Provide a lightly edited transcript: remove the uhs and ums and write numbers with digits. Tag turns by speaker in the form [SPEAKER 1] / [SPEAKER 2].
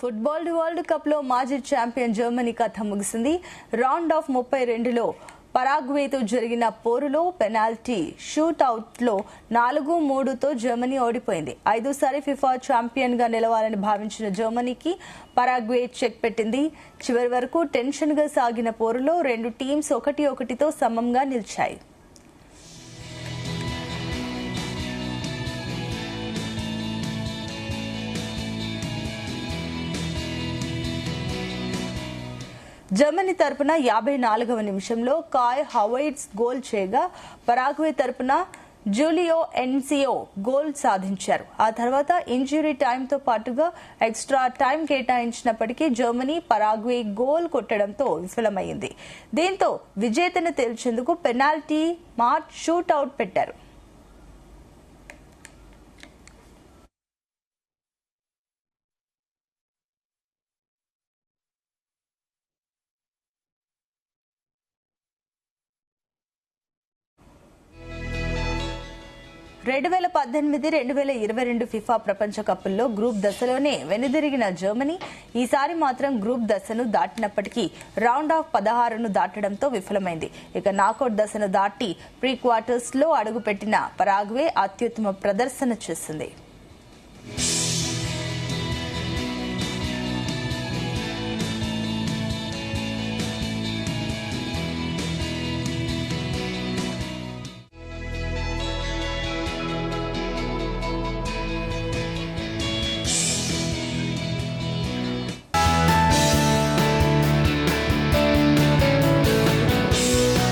[SPEAKER 1] Football world cup లో మాజీ champion Germany కథ ముగిసింది. రౌండ్ ఆఫ్ 32లో పరాగ్వేతో జరిగిన పోరులో పెనాల్టీ షూట్అవుట్ లో 4-3తో జర్మనీ ఓడిపోయింది. 5సారి ఫిఫా ఛాంపియన్ గా నిలవాలని భావించిన జర్మనీకి పరాగ్వే చెక్ పెట్టింది. చివరి వరకు టెన్షన్ గా సాగిన పోరులో రెండు టీమ్స్ 1-1తో సమంగా నిలిచాయి. జర్మనీ తరపున 54వ నిమిషంలో కాయ్ హవర్ట్జ్ గోల్ చేయగా పరాగ్వే తరపున జూలియో ఎన్సియో గోల్ సాధించారు. ఆ తర్వాత ఇంజరీ టైంతో పాటుగా ఎక్స్ట్రా టైం కేటాయించినప్పటికీ జర్మనీ పరాగ్వే గోల్ కొట్టడంతో విఫలమైంది. దీంతో విజేతను తేల్చేందుకు పెనాల్టీ మార్క్ షూట్అవుట్ పెట్టారు. (2018, 2022 ఫిఫా ప్రపంచ కప్పుల్లో గ్రూప్ దశలోనే వెనుదిరిగిన జర్మనీ ఈసారి మాత్రం గ్రూప్ దశను దాటినప్పటికీ రౌండ్ ఆఫ్ 16ను దాటడంతో విఫలమైంది. ఇక నాకౌట్ దశను దాటి ప్రీ క్వార్టర్స్ లో అడుగుపెట్టిన పరాగ్వే అత్యుత్తమ ప్రదర్శన చేసింది.